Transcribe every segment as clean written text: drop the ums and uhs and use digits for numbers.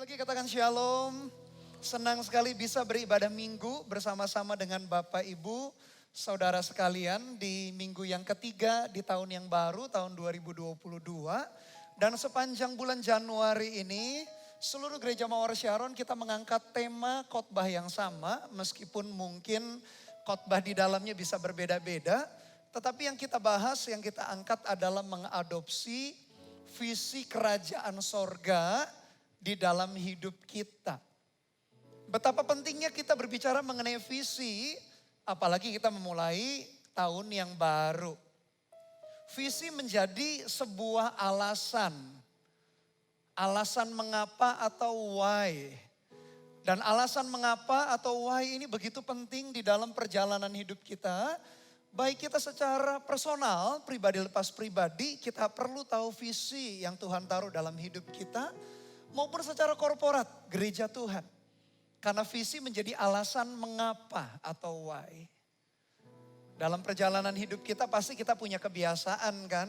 Lagi katakan shalom. Senang sekali bisa beribadah minggu bersama-sama dengan Bapak Ibu, saudara sekalian di minggu yang ketiga di tahun yang baru, tahun 2022. Dan sepanjang bulan Januari ini, seluruh gereja Mawar Sharon kita mengangkat tema khotbah yang sama. Meskipun mungkin khotbah di dalamnya bisa berbeda-beda. Tetapi yang kita bahas, yang kita angkat adalah mengadopsi visi kerajaan sorga di dalam hidup kita. Betapa pentingnya kita berbicara mengenai visi, apalagi kita memulai tahun yang baru. Visi menjadi sebuah alasan. Alasan mengapa atau why. Dan alasan mengapa atau why ini begitu penting di dalam perjalanan hidup kita. Baik kita secara personal, pribadi lepas pribadi, kita perlu tahu visi yang Tuhan taruh dalam hidup kita. Maupun secara korporat, gereja Tuhan. Karena visi menjadi alasan mengapa atau why. Dalam perjalanan hidup kita pasti kita punya kebiasaan kan.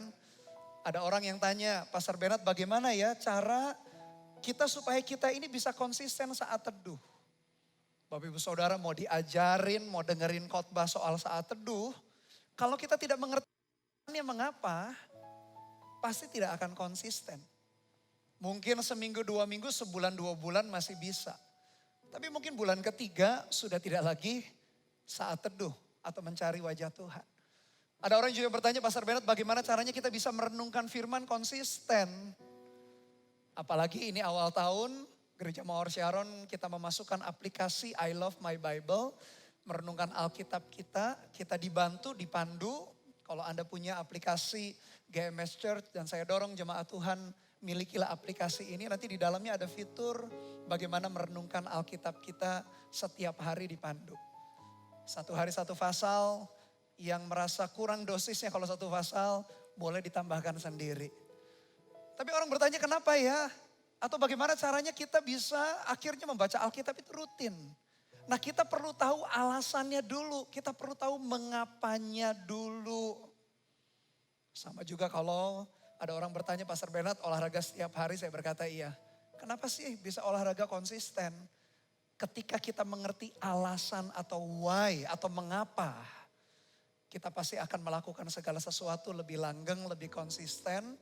Ada orang yang tanya, Pastor Bernard bagaimana ya cara kita supaya kita ini bisa konsisten saat teduh. Bapak Ibu Saudara mau diajarin, mau dengerin khotbah soal saat teduh. Kalau kita tidak mengerti mengapa, pasti tidak akan konsisten. Mungkin seminggu, 2 minggu, sebulan, 2 bulan masih bisa. Tapi mungkin bulan ketiga sudah tidak lagi saat teduh atau mencari wajah Tuhan. Ada orang juga bertanya, Pastor Bernard bagaimana caranya kita bisa merenungkan firman konsisten. Apalagi ini awal tahun, Gereja Mawar Sharon kita memasukkan aplikasi I Love My Bible. Merenungkan Alkitab kita dibantu, dipandu. Kalau Anda punya aplikasi GMS Church dan saya dorong jemaat Tuhan, milikilah aplikasi ini, nanti di dalamnya ada fitur bagaimana merenungkan Alkitab kita setiap hari dipandu. Satu hari satu pasal, yang merasa kurang dosisnya kalau satu pasal boleh ditambahkan sendiri. Tapi orang bertanya kenapa ya? Atau bagaimana caranya kita bisa akhirnya membaca Alkitab itu rutin. Nah kita perlu tahu alasannya dulu, kita perlu tahu mengapanya dulu. Sama juga kalau ada orang bertanya, Pastor Bernard olahraga setiap hari, saya berkata iya. Kenapa sih bisa olahraga konsisten? Ketika kita mengerti alasan atau why atau mengapa, kita pasti akan melakukan segala sesuatu lebih langgeng, lebih konsisten.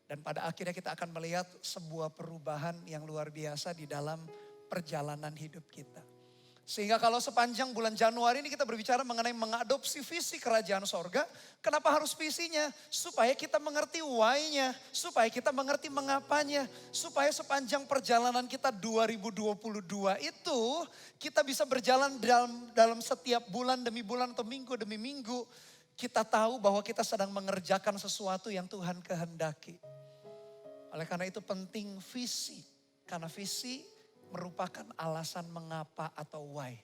Dan pada akhirnya kita akan melihat sebuah perubahan yang luar biasa di dalam perjalanan hidup kita. Sehingga kalau sepanjang bulan Januari ini kita berbicara mengenai mengadopsi visi kerajaan sorga. Kenapa harus visinya? Supaya kita mengerti why-nya. Supaya kita mengerti mengapanya. Supaya sepanjang perjalanan kita 2022 itu kita bisa berjalan dalam setiap bulan demi bulan atau minggu demi minggu. Kita tahu bahwa kita sedang mengerjakan sesuatu yang Tuhan kehendaki. Oleh karena itu penting visi. Karena visi merupakan alasan mengapa atau why.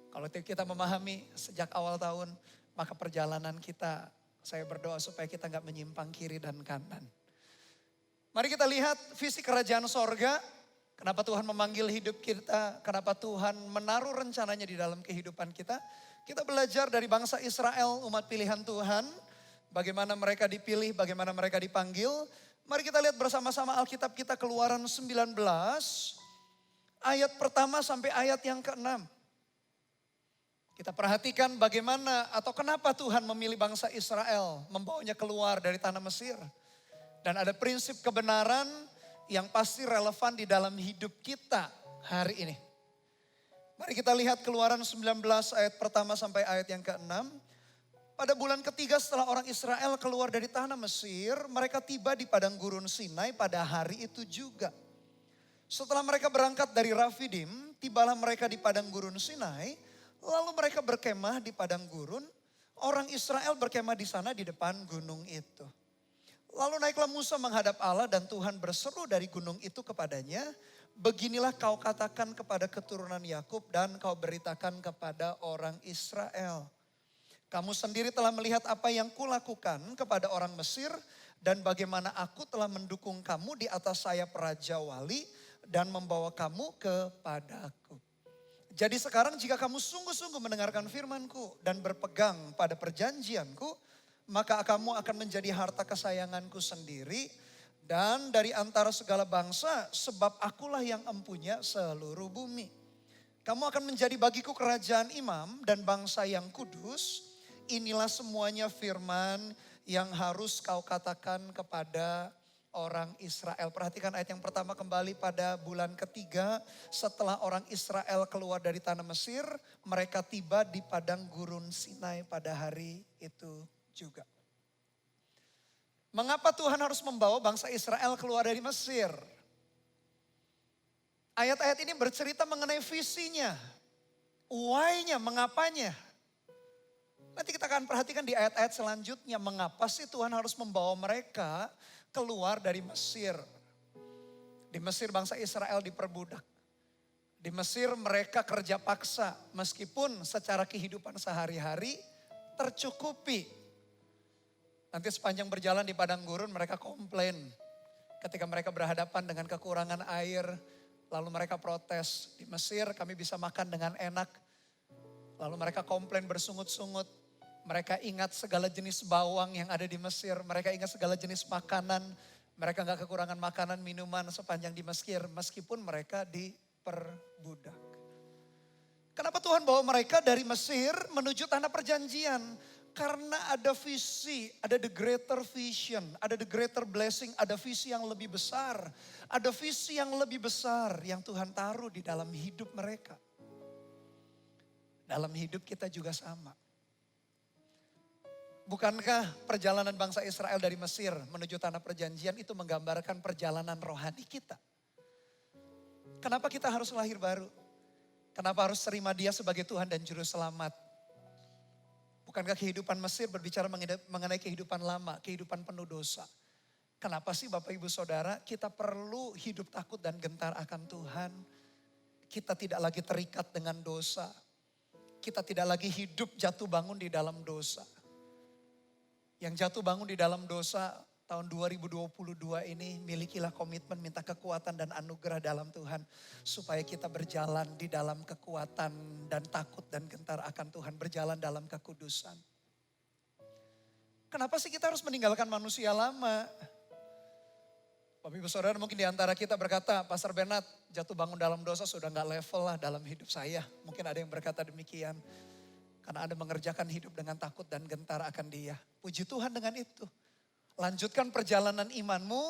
Kalau kita memahami sejak awal tahun, maka perjalanan kita, saya berdoa supaya kita gak menyimpang kiri dan kanan. Mari kita lihat visi kerajaan sorga, kenapa Tuhan memanggil hidup kita, kenapa Tuhan menaruh rencananya di dalam kehidupan kita. Kita belajar dari bangsa Israel, umat pilihan Tuhan, bagaimana mereka dipilih, bagaimana mereka dipanggil. Mari kita lihat bersama-sama Alkitab kita Keluaran 19, ayat pertama sampai ayat yang ke-6. Kita perhatikan bagaimana atau kenapa Tuhan memilih bangsa Israel, membawanya keluar dari tanah Mesir. Dan ada prinsip kebenaran yang pasti relevan di dalam hidup kita hari ini. Mari kita lihat Keluaran 19 ayat pertama sampai ayat yang ke-6. Pada bulan ketiga setelah orang Israel keluar dari tanah Mesir, mereka tiba di padang gurun Sinai pada hari itu juga. Setelah mereka berangkat dari Rafidim, tibalah mereka di padang gurun Sinai, lalu mereka berkemah di padang gurun. Orang Israel berkemah di sana di depan gunung itu. Lalu naiklah Musa menghadap Allah dan Tuhan berseru dari gunung itu kepadanya, beginilah kau katakan kepada keturunan Yakub dan kau beritakan kepada orang Israel. Kamu sendiri telah melihat apa yang kulakukan kepada orang Mesir dan bagaimana aku telah mendukung kamu di atas sayap Raja Wali dan membawa kamu kepadaku. Jadi sekarang jika kamu sungguh-sungguh mendengarkan firman-Ku dan berpegang pada perjanjian-Ku, maka kamu akan menjadi harta kesayangan-Ku sendiri Dan dari antara segala bangsa, sebab akulah yang empunya seluruh bumi. Kamu akan menjadi bagiku kerajaan imam dan bangsa yang kudus. Inilah semuanya firman yang harus kau katakan kepada orang Israel. Perhatikan ayat yang pertama kembali pada bulan ketiga. Setelah orang Israel keluar dari tanah Mesir, mereka tiba di padang gurun Sinai pada hari itu juga. Mengapa Tuhan harus membawa bangsa Israel keluar dari Mesir? Ayat-ayat ini bercerita mengenai visinya, why-nya, mengapanya. Nanti kita akan perhatikan di ayat-ayat selanjutnya, mengapa sih Tuhan harus membawa mereka keluar dari Mesir. Di Mesir bangsa Israel diperbudak. Di Mesir mereka kerja paksa, meskipun secara kehidupan sehari-hari tercukupi. Nanti sepanjang berjalan di padang gurun mereka komplain. Ketika mereka berhadapan dengan kekurangan air, lalu mereka protes. Di Mesir kami bisa makan dengan enak. Lalu mereka komplain bersungut-sungut. Mereka ingat segala jenis bawang yang ada di Mesir. Mereka ingat segala jenis makanan. Mereka gak kekurangan makanan, minuman sepanjang di Mesir. Meskipun mereka diperbudak. Kenapa Tuhan bawa mereka dari Mesir menuju tanah perjanjian? Karena ada visi, ada the greater vision, ada the greater blessing, ada visi yang lebih besar. Ada visi yang lebih besar yang Tuhan taruh di dalam hidup mereka. Dalam hidup kita juga sama. Bukankah perjalanan bangsa Israel dari Mesir menuju tanah perjanjian itu menggambarkan perjalanan rohani kita? Kenapa kita harus lahir baru? Kenapa harus terima Dia sebagai Tuhan dan Juru Selamat? Bukankah kehidupan Mesir berbicara mengenai kehidupan lama, kehidupan penuh dosa? Kenapa sih Bapak Ibu Saudara kita perlu hidup takut dan gentar akan Tuhan? Kita tidak lagi terikat dengan dosa. Kita tidak lagi hidup jatuh bangun di dalam dosa. Yang jatuh bangun di dalam dosa tahun 2022 ini milikilah komitmen minta kekuatan dan anugerah dalam Tuhan. Supaya kita berjalan di dalam kekuatan dan takut dan gentar akan Tuhan. Berjalan dalam kekudusan. Kenapa sih kita harus meninggalkan manusia lama? Bapak Ibu Saudara mungkin di antara kita berkata, Pastor Bernard jatuh bangun dalam dosa sudah gak level lah dalam hidup saya. Mungkin ada yang berkata demikian. Karena Anda mengerjakan hidup dengan takut dan gentar akan Dia. Puji Tuhan dengan itu. Lanjutkan perjalanan imanmu.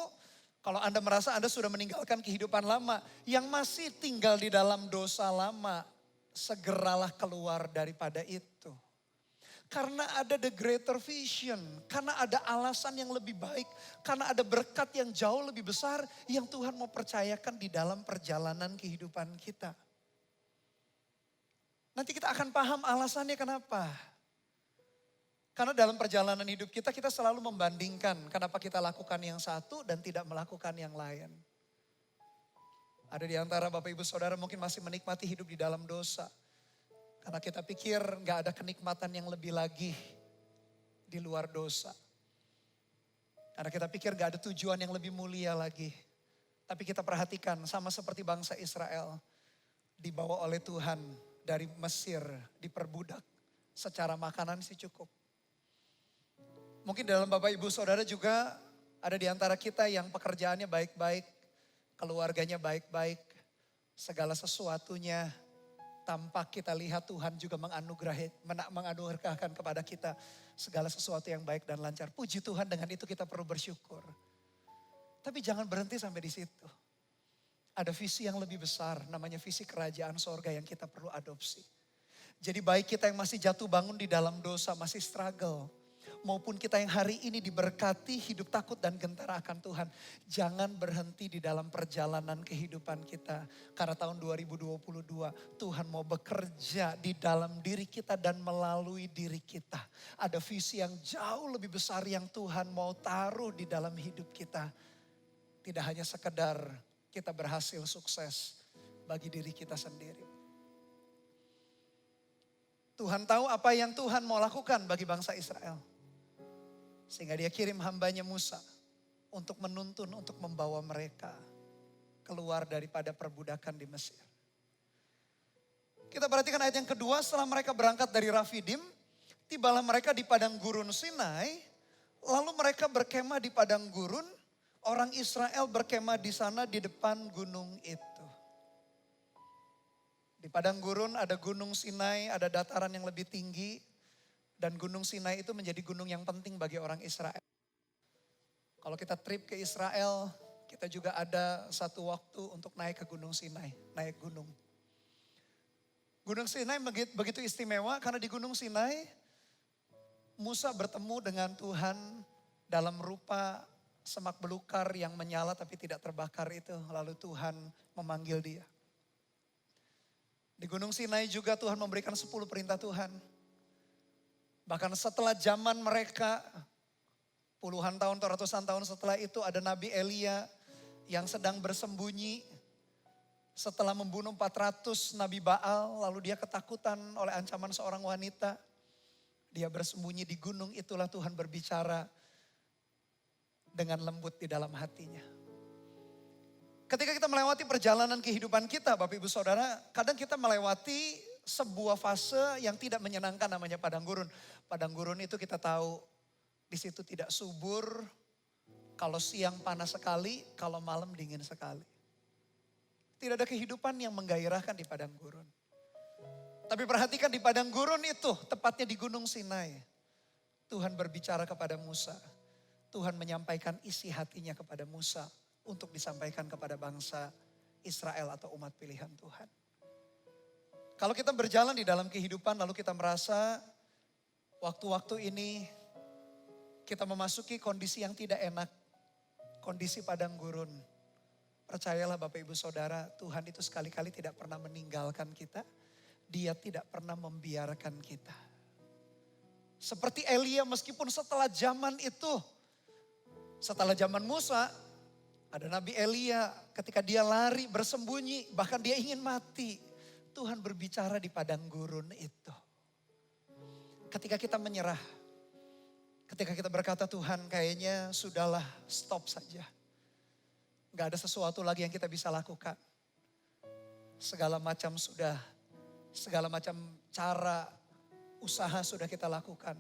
Kalau Anda merasa Anda sudah meninggalkan kehidupan lama. Yang masih tinggal di dalam dosa lama. Segeralah keluar daripada itu. Karena ada the greater vision. Karena ada alasan yang lebih baik. Karena ada berkat yang jauh lebih besar. Yang Tuhan mau percayakan di dalam perjalanan kehidupan kita. Nanti kita akan paham alasannya kenapa. Karena dalam perjalanan hidup kita, kita selalu membandingkan kenapa kita lakukan yang satu dan tidak melakukan yang lain. Ada di antara Bapak Ibu Saudara mungkin masih menikmati hidup di dalam dosa. Karena kita pikir gak ada kenikmatan yang lebih lagi di luar dosa. Karena kita pikir gak ada tujuan yang lebih mulia lagi. Tapi kita perhatikan sama seperti bangsa Israel. Dibawa oleh Tuhan dari Mesir, diperbudak. Secara makanan sih cukup. Mungkin dalam Bapak Ibu Saudara juga ada di antara kita yang pekerjaannya baik-baik, keluarganya baik-baik, segala sesuatunya tampak kita lihat Tuhan juga menganugerahkan kepada kita segala sesuatu yang baik dan lancar. Puji Tuhan dengan itu kita perlu bersyukur. Tapi jangan berhenti sampai di situ. Ada visi yang lebih besar namanya visi kerajaan sorga yang kita perlu adopsi. Jadi baik kita yang masih jatuh bangun di dalam dosa, masih struggle. Maupun kita yang hari ini diberkati hidup takut dan gentar akan Tuhan. Jangan berhenti di dalam perjalanan kehidupan kita. Karena tahun 2022 Tuhan mau bekerja di dalam diri kita dan melalui diri kita. Ada visi yang jauh lebih besar yang Tuhan mau taruh di dalam hidup kita. Tidak hanya sekedar kita berhasil sukses bagi diri kita sendiri. Tuhan tahu apa yang Tuhan mau lakukan bagi bangsa Israel. Sehingga Dia kirim hambanya Musa untuk menuntun, untuk membawa mereka keluar daripada perbudakan di Mesir. Kita perhatikan ayat yang kedua, setelah mereka berangkat dari Rafidim, tibalah mereka di padang gurun Sinai, lalu mereka berkemah di padang gurun. orang Israel berkemah di sana di depan gunung itu. Di padang gurun ada gunung Sinai, ada dataran yang lebih tinggi. Dan gunung Sinai itu menjadi gunung yang penting bagi orang Israel. Kalau kita trip ke Israel, kita juga ada satu waktu untuk naik ke gunung Sinai, naik gunung. Gunung Sinai begitu istimewa karena di gunung Sinai Musa bertemu dengan Tuhan dalam rupa semak belukar yang menyala tapi tidak terbakar itu. Lalu Tuhan memanggil dia. Di gunung Sinai juga Tuhan memberikan 10 perintah Tuhan. Bahkan setelah zaman mereka, puluhan tahun atau ratusan tahun setelah itu ada Nabi Elia yang sedang bersembunyi. Setelah membunuh 400 Nabi Baal, lalu dia ketakutan oleh ancaman seorang wanita. Dia bersembunyi di gunung, itulah Tuhan berbicara dengan lembut di dalam hatinya. Ketika kita melewati perjalanan kehidupan kita, Bapak Ibu Saudara, kadang kita melewati sebuah fase yang tidak menyenangkan namanya padang gurun. Padang gurun itu kita tahu di situ tidak subur, kalau siang panas sekali, kalau malam dingin sekali. Tidak ada kehidupan yang menggairahkan di padang gurun. Tapi perhatikan di padang gurun itu, tepatnya di Gunung Sinai. Tuhan berbicara kepada Musa. Tuhan menyampaikan isi hatinya kepada Musa untuk disampaikan kepada bangsa Israel atau umat pilihan Tuhan. Kalau kita berjalan di dalam kehidupan lalu kita merasa waktu-waktu ini kita memasuki kondisi yang tidak enak. Kondisi padang gurun. Percayalah Bapak Ibu Saudara, Tuhan itu sekali-kali tidak pernah meninggalkan kita. Dia tidak pernah membiarkan kita. Seperti Elia meskipun setelah zaman itu, setelah zaman Musa, ada Nabi Elia ketika dia lari bersembunyi, bahkan dia ingin mati. Tuhan berbicara di padang gurun itu. Ketika kita menyerah, ketika kita berkata Tuhan kayaknya sudahlah stop saja. Gak ada sesuatu lagi yang kita bisa lakukan. Segala macam cara, usaha sudah kita lakukan.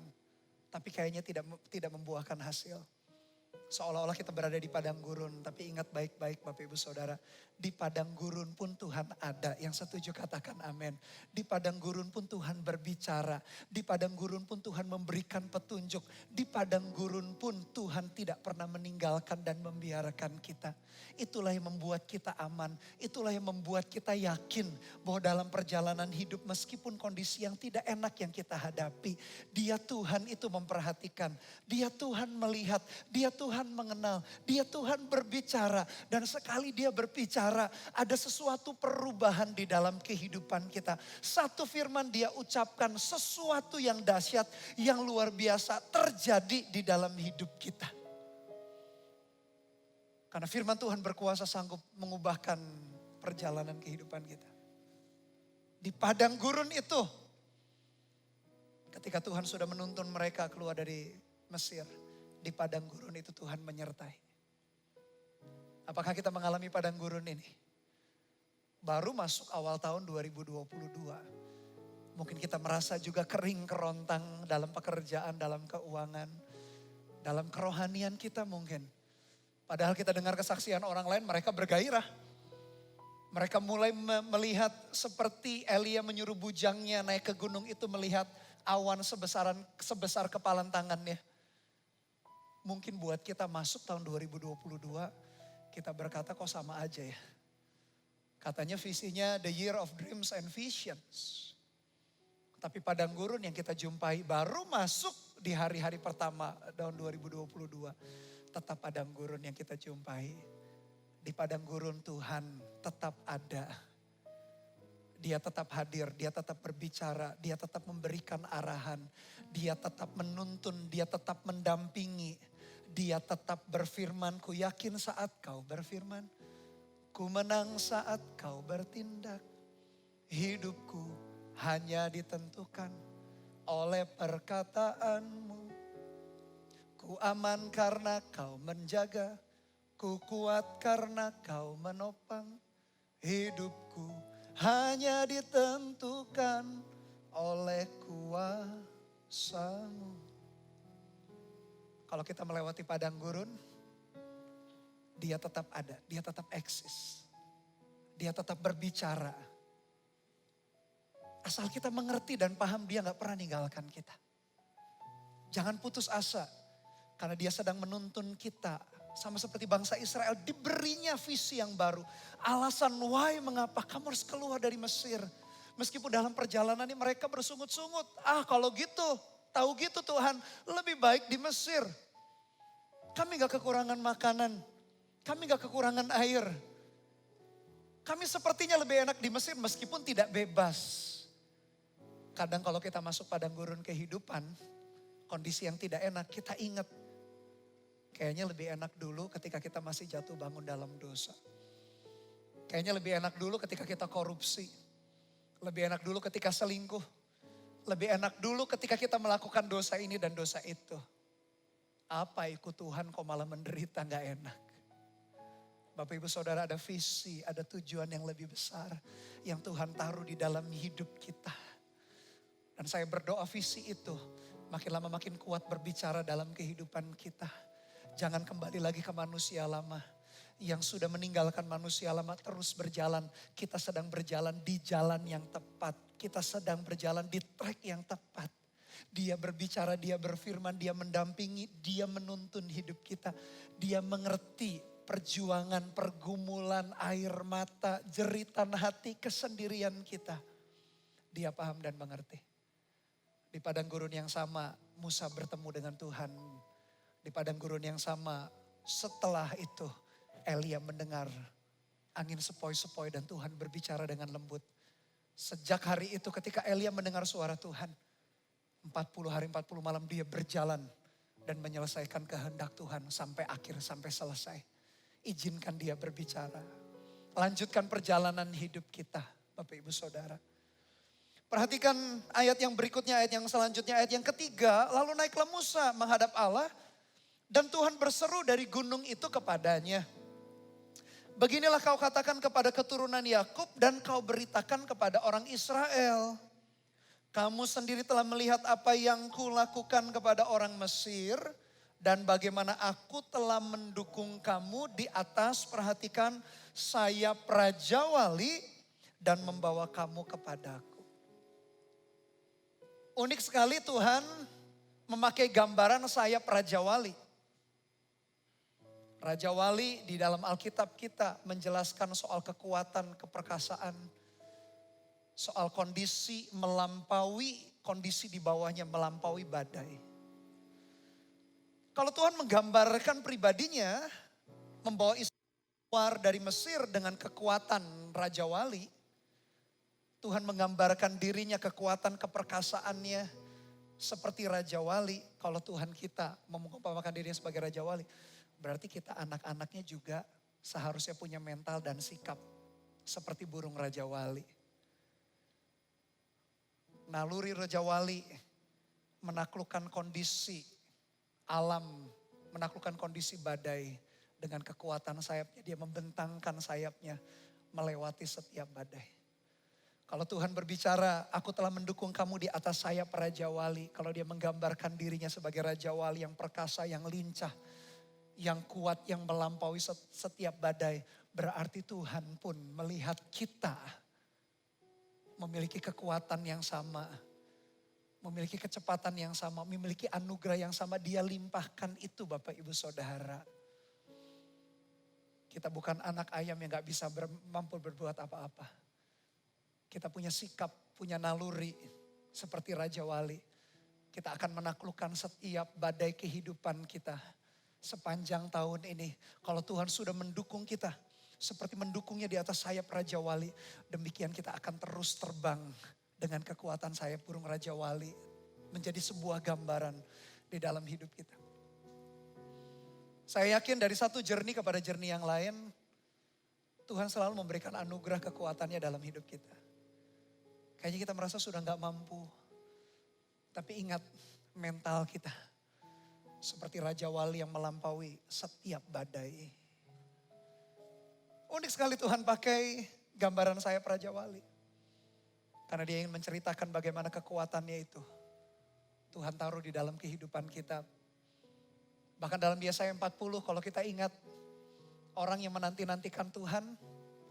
Tapi kayaknya tidak membuahkan hasil. Seolah-olah kita berada di padang gurun. Tapi ingat baik-baik Bapak Ibu Saudara. Di padang gurun pun Tuhan ada. Yang setuju katakan amin. Di padang gurun pun Tuhan berbicara. Di padang gurun pun Tuhan memberikan petunjuk. Di padang gurun pun Tuhan tidak pernah meninggalkan dan membiarkan kita. Itulah yang membuat kita aman. Itulah yang membuat kita yakin bahwa dalam perjalanan hidup meskipun kondisi yang tidak enak yang kita hadapi. Dia Tuhan itu memperhatikan. Dia Tuhan melihat. Dia Tuhan mengenal. Dia Tuhan berbicara. Dan sekali dia berbicara ada sesuatu perubahan di dalam kehidupan kita. Satu firman dia ucapkan sesuatu yang dahsyat, yang luar biasa terjadi di dalam hidup kita. Karena firman Tuhan berkuasa sanggup mengubahkan perjalanan kehidupan kita. Di padang gurun itu, ketika Tuhan sudah menuntun mereka keluar dari Mesir, di padang gurun itu Tuhan menyertai. Apakah kita mengalami padang gurun ini? Baru masuk awal tahun 2022. Mungkin kita merasa juga kering kerontang dalam pekerjaan, dalam keuangan, dalam kerohanian kita mungkin. Padahal kita dengar kesaksian orang lain, mereka bergairah. Mereka mulai melihat seperti Elia menyuruh bujangnya naik ke gunung itu melihat awan sebesar kepalan tangannya. Mungkin buat kita masuk tahun 2022, kita berkata kok sama aja ya. Katanya visinya the year of dreams and visions. Tapi padang gurun yang kita jumpai baru masuk di hari-hari pertama tahun 2022. Tetap padang gurun yang kita jumpai. Di padang gurun Tuhan tetap ada. Dia tetap hadir, dia tetap berbicara, dia tetap memberikan arahan. Dia tetap menuntun, dia tetap mendampingi. Dia tetap berfirman, ku yakin saat kau berfirman. Ku menang saat kau bertindak. Hidupku hanya ditentukan oleh perkataanmu. Ku aman karena kau menjaga, ku kuat karena kau menopang. Hidupku hanya ditentukan oleh kuasa-Mu. Kalau kita melewati padang gurun, Dia tetap ada, dia tetap eksis. Dia tetap berbicara. Asal kita mengerti dan paham, dia gak pernah ninggalkan kita. Jangan putus asa, karena dia sedang menuntun kita. Sama seperti bangsa Israel, diberinya visi yang baru. Alasan why, mengapa kamu harus keluar dari Mesir. Meskipun dalam perjalanan ini mereka bersungut-sungut. Kalau gitu, tahu gitu Tuhan, lebih baik di Mesir. Kami gak kekurangan makanan. Kami gak kekurangan air. Kami sepertinya lebih enak di Mesir meskipun tidak bebas. Kadang kalau kita masuk padang gurun kehidupan, kondisi yang tidak enak, kita ingat. Kayaknya lebih enak dulu ketika kita masih jatuh bangun dalam dosa. Kayaknya lebih enak dulu ketika kita korupsi. Lebih enak dulu ketika selingkuh. Lebih enak dulu ketika kita melakukan dosa ini dan dosa itu. Apa ikut Tuhan kok malah menderita gak enak. Bapak Ibu Saudara, ada visi, ada tujuan yang lebih besar. Yang Tuhan taruh di dalam hidup kita. Dan saya berdoa visi itu makin lama makin kuat berbicara dalam kehidupan kita. Jangan kembali lagi ke manusia lama. Yang sudah meninggalkan manusia lama terus berjalan. Kita sedang berjalan di jalan yang tepat. Kita sedang berjalan di track yang tepat. Dia berbicara, dia berfirman, dia mendampingi, dia menuntun hidup kita. Dia mengerti perjuangan, pergumulan, air mata, jeritan hati, kesendirian kita. Dia paham dan mengerti. Di padang gurun yang sama, Musa bertemu dengan Tuhan. Di padang gurun yang sama, setelah itu Elia mendengar angin sepoi-sepoi dan Tuhan berbicara dengan lembut. Sejak hari itu ketika Elia mendengar suara Tuhan, 40 hari 40 malam dia berjalan dan menyelesaikan kehendak Tuhan sampai akhir, sampai selesai. Izinkan dia berbicara. Lanjutkan perjalanan hidup kita, Bapak Ibu Saudara. Perhatikan ayat yang berikutnya, ayat yang selanjutnya, ayat yang ketiga. Lalu naiklah Musa menghadap Allah dan Tuhan berseru dari gunung itu kepadanya. Beginilah kau katakan kepada keturunan Yakub dan kau beritakan kepada orang Israel. Kamu sendiri telah melihat apa yang kulakukan kepada orang Mesir. Dan bagaimana aku telah mendukung kamu di atas, perhatikan, sayap Raja Wali dan membawa kamu kepadaku. Unik sekali Tuhan memakai gambaran sayap Raja Wali. Raja Wali di dalam Alkitab kita menjelaskan soal kekuatan, keperkasaan. Soal kondisi melampaui, kondisi di bawahnya melampaui badai. Kalau Tuhan menggambarkan pribadinya, membawa Israel keluar dari Mesir dengan kekuatan Raja Wali. Tuhan menggambarkan dirinya, kekuatan keperkasaannya seperti Raja Wali. Kalau Tuhan kita mengumpamakan dirinya sebagai Raja Wali, berarti kita anak-anaknya juga seharusnya punya mental dan sikap seperti burung Raja Wali. Naluri Raja Wali menaklukkan kondisi alam, menaklukkan kondisi badai dengan kekuatan sayapnya. Dia membentangkan sayapnya melewati setiap badai. Kalau Tuhan berbicara, aku telah mendukung kamu di atas sayap Raja Wali. Kalau dia menggambarkan dirinya sebagai Raja Wali yang perkasa, yang lincah, yang kuat, yang melampaui setiap badai. Berarti Tuhan pun melihat kita memiliki kekuatan yang sama. Memiliki kecepatan yang sama, memiliki anugerah yang sama. Dia limpahkan itu Bapak Ibu Saudara. Kita bukan anak ayam yang gak bisa mampu berbuat apa-apa. Kita punya sikap, punya naluri seperti Raja Wali. Kita akan menaklukkan setiap badai kehidupan kita sepanjang tahun ini. Kalau Tuhan sudah mendukung kita, seperti mendukungnya di atas sayap Raja Wali, demikian kita akan terus terbang dengan kekuatan sayap burung Raja Wali. Menjadi sebuah gambaran di dalam hidup kita. Saya yakin dari satu journey kepada journey yang lain, Tuhan selalu memberikan anugerah kekuatannya dalam hidup kita. Kayaknya kita merasa sudah gak mampu. Tapi ingat mental kita. Seperti Raja Wali yang melampaui setiap badai. Unik sekali Tuhan pakai gambaran sayap Raja Wali. Karena dia ingin menceritakan bagaimana kekuatannya itu. Tuhan taruh di dalam kehidupan kita. Bahkan dalam Yesaya 40 kalau kita ingat. Orang yang menanti-nantikan Tuhan,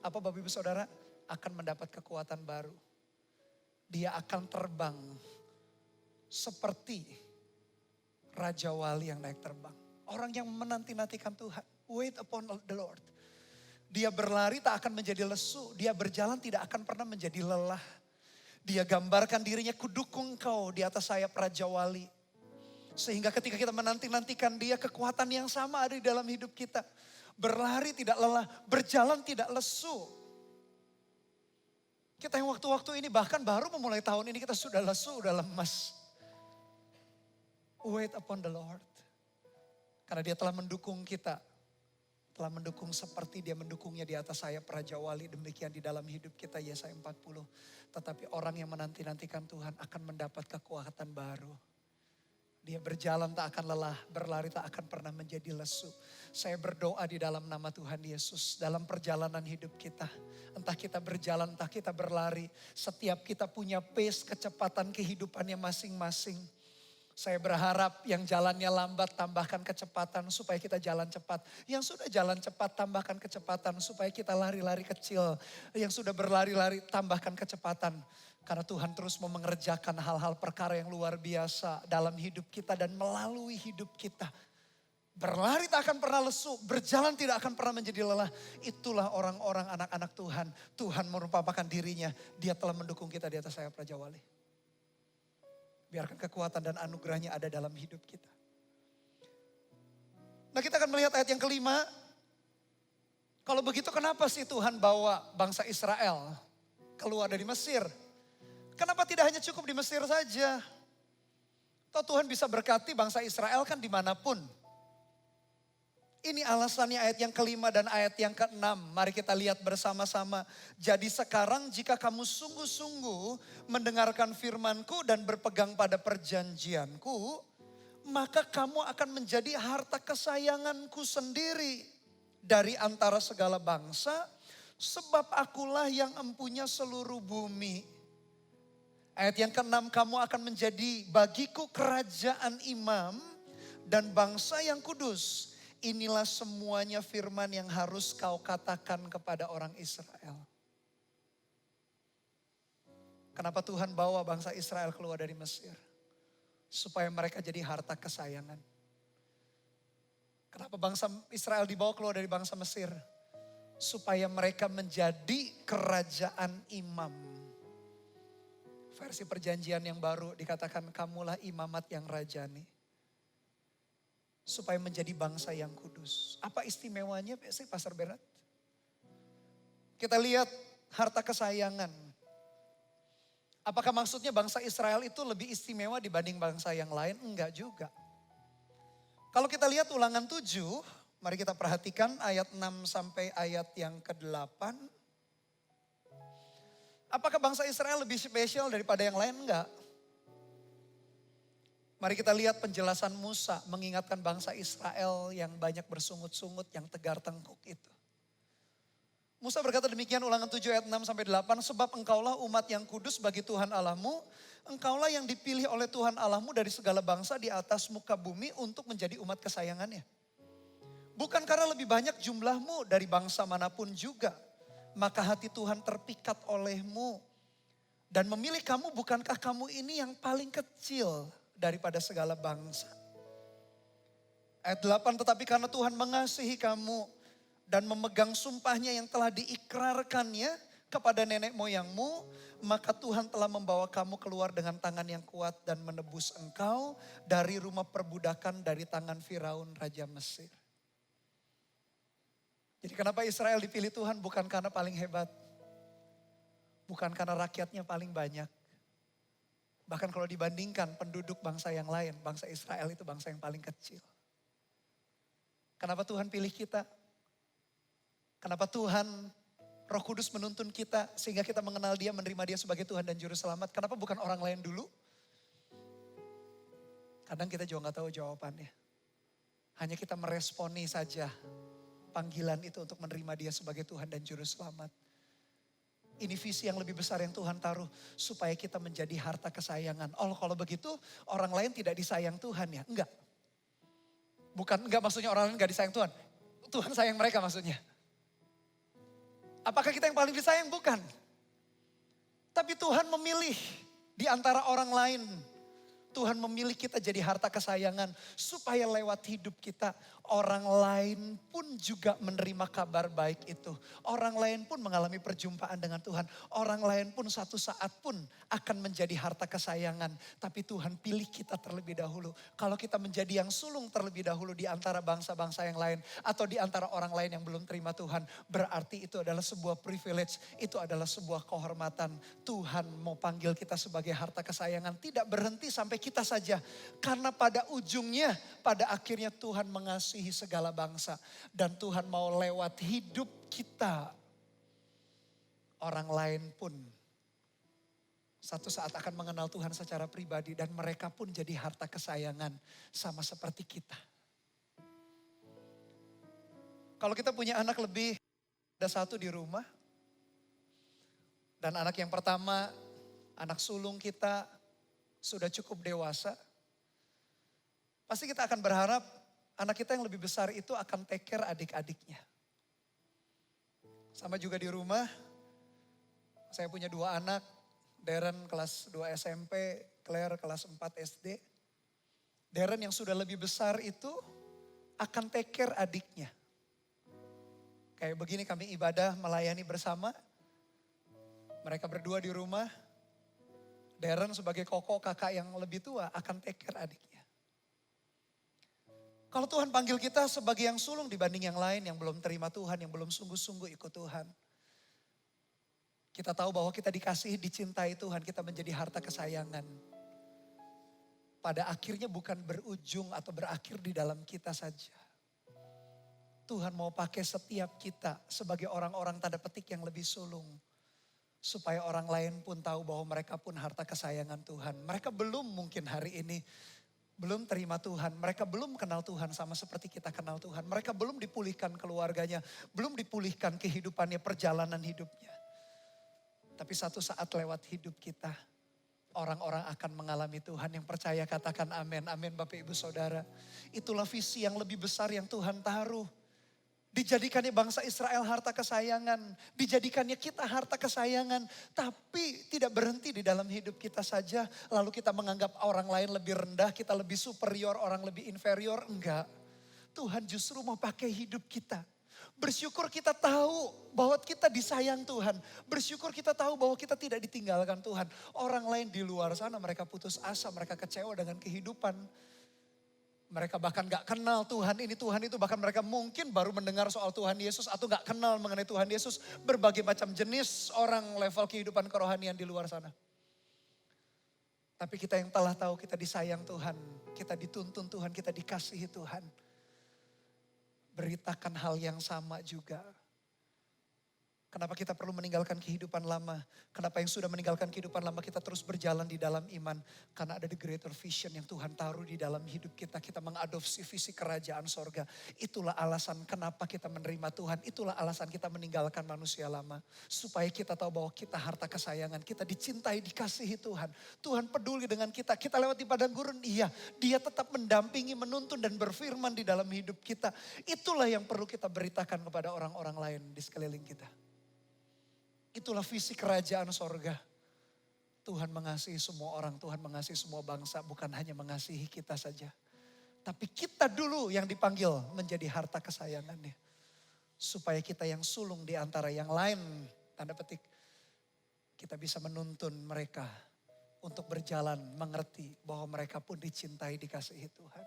apa Bapak Ibu Saudara, akan mendapat kekuatan baru. Dia akan terbang seperti Raja Wali yang naik terbang. Orang yang menanti-nantikan Tuhan, wait upon the Lord. Dia berlari tak akan menjadi lesu, dia berjalan tidak akan pernah menjadi lelah. Dia gambarkan dirinya, kudukung kau di atas sayap Raja Wali. Sehingga ketika kita menanti-nantikan dia, kekuatan yang sama ada di dalam hidup kita. Berlari tidak lelah, berjalan tidak lesu. Kita yang waktu-waktu ini bahkan baru memulai tahun ini kita sudah lesu, sudah lemas. Wait upon the Lord. Karena dia telah mendukung kita. Telah mendukung seperti dia mendukungnya di atas sayap Raja Wali. Demikian di dalam hidup kita, Yesaya 40. Tetapi orang yang menanti-nantikan Tuhan akan mendapat kekuatan baru. Dia berjalan tak akan lelah, berlari tak akan pernah menjadi lesu. Saya berdoa di dalam nama Tuhan Yesus, dalam perjalanan hidup kita. Entah kita berjalan, entah kita berlari. Setiap kita punya pace, kecepatan kehidupannya masing-masing. Saya berharap yang jalannya lambat tambahkan kecepatan supaya kita jalan cepat. Yang sudah jalan cepat tambahkan kecepatan supaya kita lari-lari kecil. Yang sudah berlari-lari tambahkan kecepatan. Karena Tuhan terus mau mengerjakan hal-hal perkara yang luar biasa dalam hidup kita dan melalui hidup kita. Berlari tak akan pernah lesu, berjalan tidak akan pernah menjadi lelah. Itulah orang-orang anak-anak Tuhan. Tuhan merupakan dirinya, dia telah mendukung kita di atas sayap Raja Wali. Biarkan kekuatan dan anugerahnya ada dalam hidup kita. Nah, kita akan melihat ayat yang kelima. Kalau begitu kenapa sih Tuhan bawa bangsa Israel keluar dari Mesir? Kenapa tidak hanya cukup di Mesir saja? Toh Tuhan bisa berkati bangsa Israel kan dimanapun. Ini alasannya ayat yang kelima dan ayat yang keenam. Mari kita lihat bersama-sama. Jadi sekarang jika kamu sungguh-sungguh mendengarkan firmanku dan berpegang pada perjanjianku, maka kamu akan menjadi harta kesayanganku sendiri dari antara segala bangsa, sebab akulah yang empunya seluruh bumi. Ayat yang keenam, kamu akan menjadi bagiku kerajaan imam dan bangsa yang kudus. Inilah semuanya firman yang harus kau katakan kepada orang Israel. Kenapa Tuhan bawa bangsa Israel keluar dari Mesir? Supaya mereka jadi harta kesayangan. Kenapa bangsa Israel dibawa keluar dari bangsa Mesir? Supaya mereka menjadi kerajaan imam. Versi perjanjian yang baru dikatakan kamulah imamat yang rajani. Supaya menjadi bangsa yang kudus. Apa istimewanya sih Pastor Bernard? Kita lihat harta kesayangan. Apakah maksudnya bangsa Israel itu lebih istimewa dibanding bangsa yang lain? Enggak juga. Kalau kita lihat Ulangan 7, mari kita perhatikan ayat 6 sampai ayat yang ke-8. Apakah bangsa Israel lebih spesial daripada yang lain? Enggak. Mari kita lihat penjelasan Musa mengingatkan bangsa Israel yang banyak bersungut-sungut, yang tegar tengkuk itu. Musa berkata demikian Ulangan 7 ayat 6 sampai 8, sebab engkaulah umat yang kudus bagi Tuhan Allahmu, engkaulah yang dipilih oleh Tuhan Allahmu dari segala bangsa di atas muka bumi untuk menjadi umat kesayangannya. Bukan karena lebih banyak jumlahmu dari bangsa manapun juga, maka hati Tuhan terpikat olehmu dan memilih kamu. Bukankah kamu ini yang paling kecil daripada segala bangsa? Ayat 8, tetapi karena Tuhan mengasihi kamu dan memegang sumpahnya yang telah diikrarkannya kepada nenek moyangmu, maka Tuhan telah membawa kamu keluar dengan tangan yang kuat dan menebus engkau dari rumah perbudakan, dari tangan Firaun Raja Mesir. Jadi kenapa Israel dipilih Tuhan? Bukan karena paling hebat. Bukan karena rakyatnya paling banyak. Bahkan kalau dibandingkan penduduk bangsa yang lain, bangsa Israel itu bangsa yang paling kecil. Kenapa Tuhan pilih kita? Kenapa Tuhan Roh Kudus menuntun kita sehingga kita mengenal Dia, menerima Dia sebagai Tuhan dan Juru Selamat? Kenapa bukan orang lain dulu? Kadang kita juga gak tahu jawabannya. Hanya kita meresponi saja panggilan itu untuk menerima Dia sebagai Tuhan dan Juru Selamat. Ini visi yang lebih besar yang Tuhan taruh supaya kita menjadi harta kesayangan. Oh, kalau begitu orang lain tidak disayang Tuhan ya? Enggak. Bukan enggak maksudnya orang lain enggak disayang Tuhan. Tuhan sayang mereka maksudnya. Apakah kita yang paling disayang? Bukan. Tapi Tuhan memilih di antara orang lain. Tuhan memilih kita jadi harta kesayangan. Supaya lewat hidup kita orang lain pun juga menerima kabar baik itu. Orang lain pun mengalami perjumpaan dengan Tuhan. Orang lain pun satu saat pun akan menjadi harta kesayangan. Tapi Tuhan pilih kita terlebih dahulu. Kalau kita menjadi yang sulung terlebih dahulu di antara bangsa-bangsa yang lain. Atau di antara orang lain yang belum terima Tuhan. Berarti itu adalah sebuah privilege. Itu adalah sebuah kehormatan. Tuhan mau panggil kita sebagai harta kesayangan. Tidak berhenti sampai kita saja. Karena pada ujungnya, pada akhirnya Tuhan mengasihi segala bangsa. Dan Tuhan mau lewat hidup kita. Orang lain pun satu saat akan mengenal Tuhan secara pribadi. Dan mereka pun jadi harta kesayangan sama seperti kita. Kalau kita punya anak lebih, ada satu di rumah. Dan anak yang pertama, anak sulung kita sudah cukup dewasa. Pasti kita akan berharap anak kita yang lebih besar itu akan take care adik-adiknya. Sama juga di rumah, saya punya 2 anak. Darren kelas 2 SMP, Claire kelas 4 SD. Darren yang sudah lebih besar itu akan take care adiknya. Kayak begini kami ibadah melayani bersama. Mereka berdua di rumah. Darren sebagai koko kakak yang lebih tua akan take care adiknya. Kalau Tuhan panggil kita sebagai yang sulung dibanding yang lain yang belum terima Tuhan, yang belum sungguh-sungguh ikut Tuhan. Kita tahu bahwa kita dikasihi, dicintai Tuhan, kita menjadi harta kesayangan. Pada akhirnya bukan berujung atau berakhir di dalam kita saja. Tuhan mau pakai setiap kita sebagai orang-orang tanda petik yang lebih sulung. Supaya orang lain pun tahu bahwa mereka pun harta kesayangan Tuhan. Mereka belum mungkin hari ini belum terima Tuhan. Mereka belum kenal Tuhan sama seperti kita kenal Tuhan. Mereka belum dipulihkan keluarganya. Belum dipulihkan kehidupannya, perjalanan hidupnya. Tapi satu saat lewat hidup kita, orang-orang akan mengalami Tuhan. Yang percaya katakan amin. Amin Bapak Ibu Saudara. Itulah visi yang lebih besar yang Tuhan taruh. Dijadikannya bangsa Israel harta kesayangan. Dijadikannya kita harta kesayangan. Tapi tidak berhenti di dalam hidup kita saja. Lalu kita menganggap orang lain lebih rendah. Kita lebih superior, orang lebih inferior. Enggak. Tuhan justru mau pakai hidup kita. Bersyukur kita tahu bahwa kita disayang Tuhan. Bersyukur kita tahu bahwa kita tidak ditinggalkan Tuhan. Orang lain di luar sana mereka putus asa. Mereka kecewa dengan kehidupan. Mereka bahkan gak kenal Tuhan ini, Tuhan itu. Bahkan mereka mungkin baru mendengar soal Tuhan Yesus atau gak kenal mengenai Tuhan Yesus. Berbagai macam jenis orang level kehidupan kerohanian di luar sana. Tapi kita yang telah tahu kita disayang Tuhan. Kita dituntun Tuhan, kita dikasihi Tuhan. Beritakan hal yang sama juga. Kenapa kita perlu meninggalkan kehidupan lama? Kenapa yang sudah meninggalkan kehidupan lama kita terus berjalan di dalam iman? Karena ada the greater vision yang Tuhan taruh di dalam hidup kita. Kita mengadopsi visi kerajaan sorga. Itulah alasan kenapa kita menerima Tuhan. Itulah alasan kita meninggalkan manusia lama. Supaya kita tahu bahwa kita harta kesayangan. Kita dicintai, dikasihi Tuhan. Tuhan peduli dengan kita. Kita lewat di padang gurun, iya. Dia tetap mendampingi, menuntun dan berfirman di dalam hidup kita. Itulah yang perlu kita beritakan kepada orang-orang lain di sekeliling kita. Itulah visi kerajaan sorga. Tuhan mengasihi semua orang, Tuhan mengasihi semua bangsa. Bukan hanya mengasihi kita saja. Tapi kita dulu yang dipanggil menjadi harta kesayangannya. Supaya kita yang sulung di antara yang lain, tanda petik. Kita bisa menuntun mereka untuk berjalan, mengerti bahwa mereka pun dicintai, dikasihi Tuhan.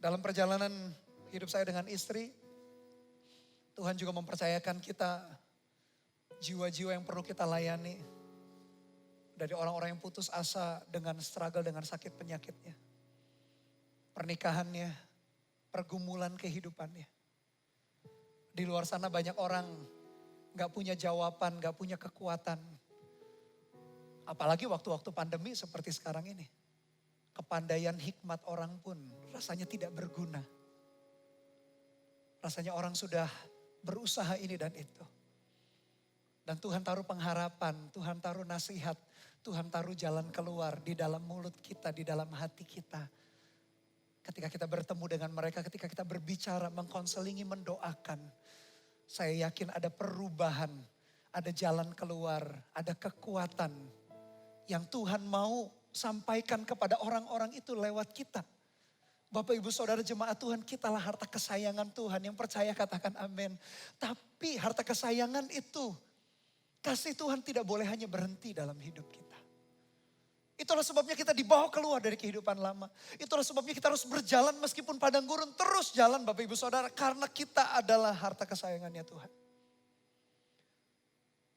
Dalam perjalanan hidup saya dengan istri, Tuhan juga mempercayakan kita jiwa-jiwa yang perlu kita layani. Dari orang-orang yang putus asa dengan struggle, dengan sakit penyakitnya. Pernikahannya, pergumulan kehidupannya. Di luar sana banyak orang gak punya jawaban, gak punya kekuatan. Apalagi waktu-waktu pandemi seperti sekarang ini. Kepandaian hikmat orang pun rasanya tidak berguna. Rasanya orang sudah berusaha ini dan itu. Dan Tuhan taruh pengharapan, Tuhan taruh nasihat, Tuhan taruh jalan keluar di dalam mulut kita, di dalam hati kita. Ketika kita bertemu dengan mereka, ketika kita berbicara, mengkonselingi, mendoakan. Saya yakin ada perubahan, ada jalan keluar, ada kekuatan yang Tuhan mau sampaikan kepada orang-orang itu lewat kita. Bapak Ibu Saudara jemaat Tuhan, kitalah harta kesayangan Tuhan. Yang percaya katakan amin. Tapi harta kesayangan itu, kasih Tuhan tidak boleh hanya berhenti dalam hidup kita. Itulah sebabnya kita dibawa keluar dari kehidupan lama. Itulah sebabnya kita harus berjalan meskipun padang gurun, terus jalan Bapak Ibu Saudara. Karena kita adalah harta kesayangannya Tuhan.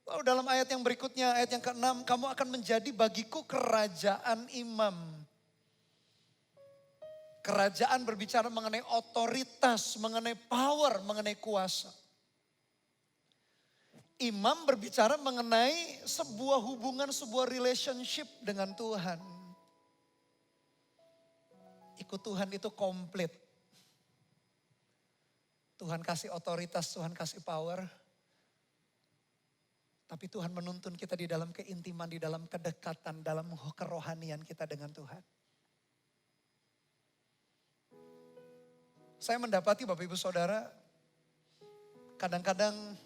Lalu dalam ayat yang berikutnya, ayat yang ke-6, kamu akan menjadi bagiku kerajaan imam. Kerajaan berbicara mengenai otoritas, mengenai power, mengenai kuasa. Imam berbicara mengenai sebuah hubungan, sebuah relationship dengan Tuhan. Ikut Tuhan itu komplit. Tuhan kasih otoritas, Tuhan kasih power. Tapi Tuhan menuntun kita di dalam keintiman, di dalam kedekatan, dalam kerohanian kita dengan Tuhan. Saya mendapati Bapak Ibu Saudara, kadang-kadang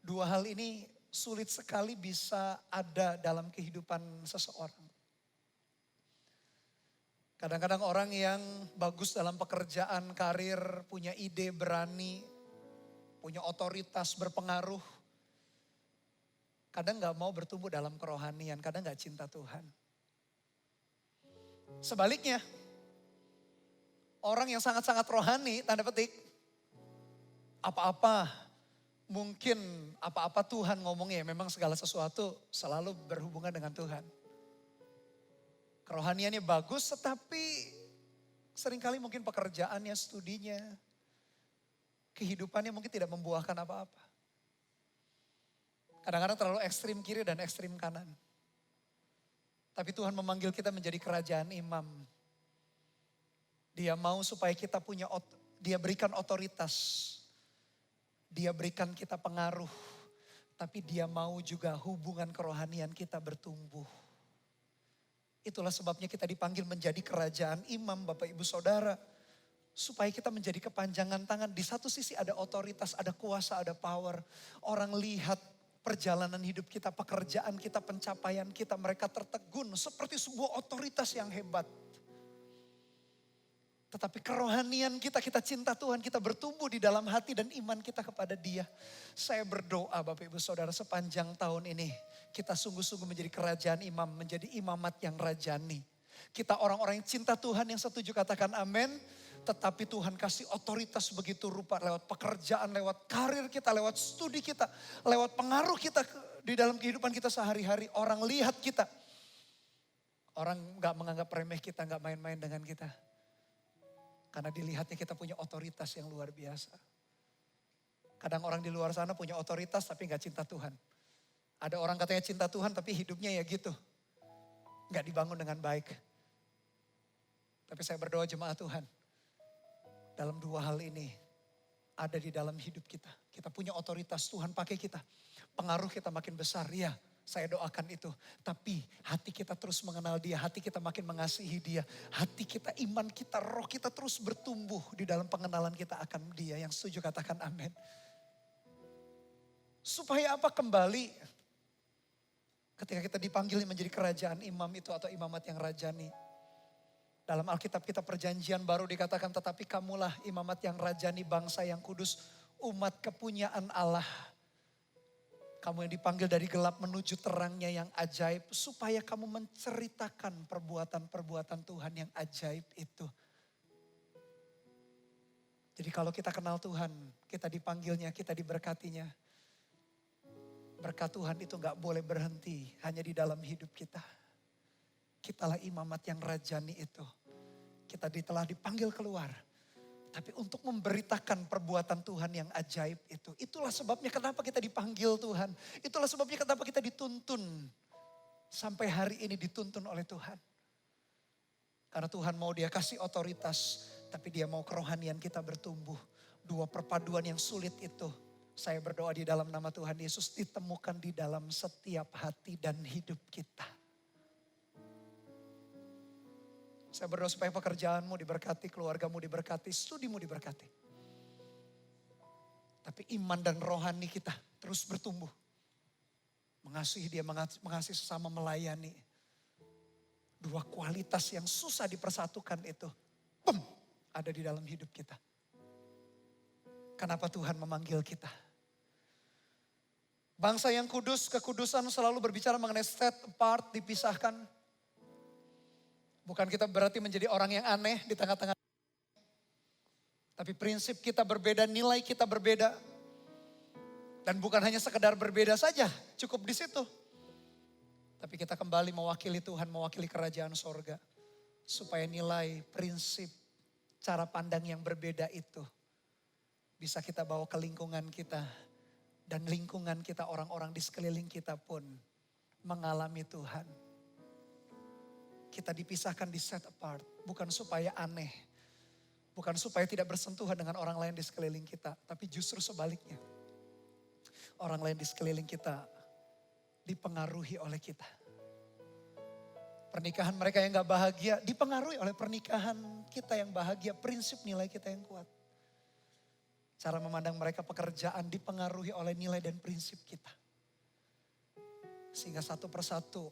dua hal ini sulit sekali bisa ada dalam kehidupan seseorang. Kadang-kadang orang yang bagus dalam pekerjaan, karir, punya ide, berani, punya otoritas, berpengaruh. Kadang gak mau bertumbuh dalam kerohanian, kadang gak cinta Tuhan. Sebaliknya, orang yang sangat-sangat rohani, tanda petik, apa-apa mungkin apa-apa Tuhan ngomongnya, memang segala sesuatu selalu berhubungan dengan Tuhan. Kerohaniannya bagus, tetapi seringkali mungkin pekerjaannya, studinya, kehidupannya mungkin tidak membuahkan apa-apa. Kadang-kadang terlalu ekstrim kiri dan ekstrim kanan. Tapi Tuhan memanggil kita menjadi kerajaan imam. Dia mau supaya kita punya, dia berikan otoritas. Dia berikan kita pengaruh, tapi dia mau juga hubungan kerohanian kita bertumbuh. Itulah sebabnya kita dipanggil menjadi kerajaan imam Bapak Ibu Saudara. Supaya kita menjadi kepanjangan tangan. Di satu sisi ada otoritas, ada kuasa, ada power. Orang lihat perjalanan hidup kita, pekerjaan kita, pencapaian kita. Mereka tertegun seperti sebuah otoritas yang hebat. Tetapi kerohanian kita, kita cinta Tuhan, kita bertumbuh di dalam hati dan iman kita kepada Dia. Saya berdoa Bapak Ibu Saudara sepanjang tahun ini. Kita sungguh-sungguh menjadi kerajaan imam, menjadi imamat yang rajani. Kita orang-orang yang cinta Tuhan, yang setuju katakan amin. Tetapi Tuhan kasih otoritas begitu rupa lewat pekerjaan, lewat karir kita, lewat studi kita, lewat pengaruh kita di dalam kehidupan kita sehari-hari. Orang lihat kita. Orang gak menganggap remeh kita, gak main-main dengan kita. Karena dilihatnya kita punya otoritas yang luar biasa. Kadang orang di luar sana punya otoritas tapi gak cinta Tuhan. Ada orang katanya cinta Tuhan tapi hidupnya ya gitu. Gak dibangun dengan baik. Tapi saya berdoa jemaat Tuhan. Dalam dua hal ini ada di dalam hidup kita. Kita punya otoritas, Tuhan pakai kita. Pengaruh kita makin besar, ya. Saya doakan itu. Tapi hati kita terus mengenal Dia. Hati kita makin mengasihi Dia. Hati kita, iman kita, roh kita terus bertumbuh di dalam pengenalan kita akan Dia. Yang setuju katakan amin. Supaya apa kembali? Ketika kita dipanggil menjadi kerajaan imam itu atau imamat yang rajani. Dalam Alkitab kita perjanjian baru dikatakan tetapi kamulah imamat yang rajani, bangsa yang kudus, umat kepunyaan Allah. Kamu yang dipanggil dari gelap menuju terangnya yang ajaib. Supaya kamu menceritakan perbuatan-perbuatan Tuhan yang ajaib itu. Jadi kalau kita kenal Tuhan, kita dipanggilnya, kita diberkatinya. Berkat Tuhan itu gak boleh berhenti hanya di dalam hidup kita. Kitalah imamat yang rajani itu. Kita telah dipanggil keluar. Tapi untuk memberitakan perbuatan Tuhan yang ajaib itu. Itulah sebabnya kenapa kita dipanggil Tuhan. Itulah sebabnya kenapa kita dituntun. Sampai hari ini dituntun oleh Tuhan. Karena Tuhan mau Dia kasih otoritas. Tapi Dia mau kerohanian kita bertumbuh. Dua perpaduan yang sulit itu. Saya berdoa di dalam nama Tuhan Yesus ditemukan di dalam setiap hati dan hidup kita. Saya berdoa supaya pekerjaanmu diberkati, keluargamu diberkati, studimu diberkati. Tapi iman dan rohani kita terus bertumbuh. Mengasihi dia, mengasihi sesama, melayani. Dua kualitas yang susah dipersatukan itu, ada di dalam hidup kita. Kenapa Tuhan memanggil kita? Bangsa yang kudus, kekudusan selalu berbicara mengenai set apart, dipisahkan. Bukan kita berarti menjadi orang yang aneh di tengah-tengah. Tapi prinsip kita berbeda, nilai kita berbeda. Dan bukan hanya sekedar berbeda saja, cukup di situ. Tapi kita kembali mewakili Tuhan, mewakili kerajaan sorga. Supaya nilai, prinsip, cara pandang yang berbeda itu bisa kita bawa ke lingkungan kita. Dan lingkungan kita, orang-orang di sekeliling kita pun mengalami Tuhan. Kita dipisahkan, di set apart. Bukan supaya aneh. Bukan supaya tidak bersentuhan dengan orang lain di sekeliling kita. Tapi justru sebaliknya. Orang lain di sekeliling kita dipengaruhi oleh kita. Pernikahan mereka yang gak bahagia dipengaruhi oleh pernikahan kita yang bahagia. Prinsip nilai kita yang kuat. Cara memandang mereka pekerjaan dipengaruhi oleh nilai dan prinsip kita. Sehingga satu persatu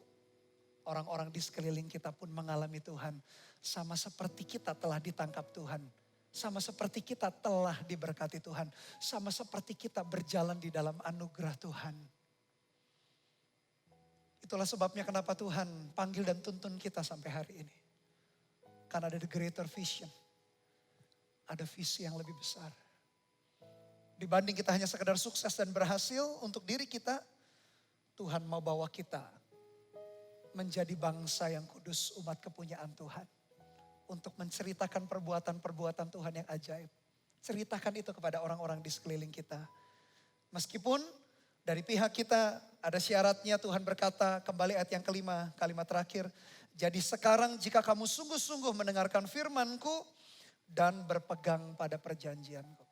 orang-orang di sekeliling kita pun mengalami Tuhan. Sama seperti kita telah ditangkap Tuhan. Sama seperti kita telah diberkati Tuhan. Sama seperti kita berjalan di dalam anugerah Tuhan. Itulah sebabnya kenapa Tuhan panggil dan tuntun kita sampai hari ini. Karena ada the greater vision. Ada visi yang lebih besar. Dibanding kita hanya sekedar sukses dan berhasil untuk diri kita. Tuhan mau bawa kita menjadi bangsa yang kudus, umat kepunyaan Tuhan. Untuk menceritakan perbuatan-perbuatan Tuhan yang ajaib. Ceritakan itu kepada orang-orang di sekeliling kita. Meskipun dari pihak kita ada syaratnya, Tuhan berkata, kembali ayat yang kelima, kalimat terakhir. Jadi sekarang jika kamu sungguh-sungguh mendengarkan firman-Ku dan berpegang pada perjanjian-Ku.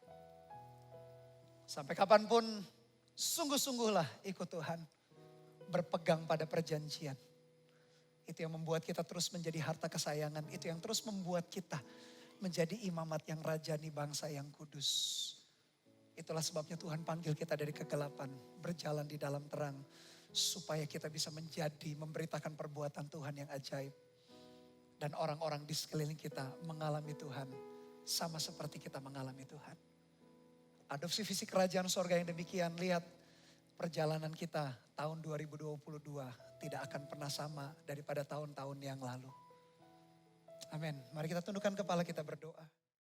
Sampai kapanpun sungguh-sungguhlah ikut Tuhan. Berpegang pada perjanjian. Itu yang membuat kita terus menjadi harta kesayangan. Itu yang terus membuat kita menjadi imamat yang rajani, bangsa yang kudus. Itulah sebabnya Tuhan panggil kita dari kegelapan. Berjalan di dalam terang. Supaya kita bisa menjadi, memberitakan perbuatan Tuhan yang ajaib. Dan orang-orang di sekeliling kita mengalami Tuhan. Sama seperti kita mengalami Tuhan. Adopsi visi kerajaan sorga yang demikian. Lihat perjalanan kita tahun 2022 tidak akan pernah sama daripada tahun-tahun yang lalu. Amin. Mari kita tundukkan kepala, kita berdoa.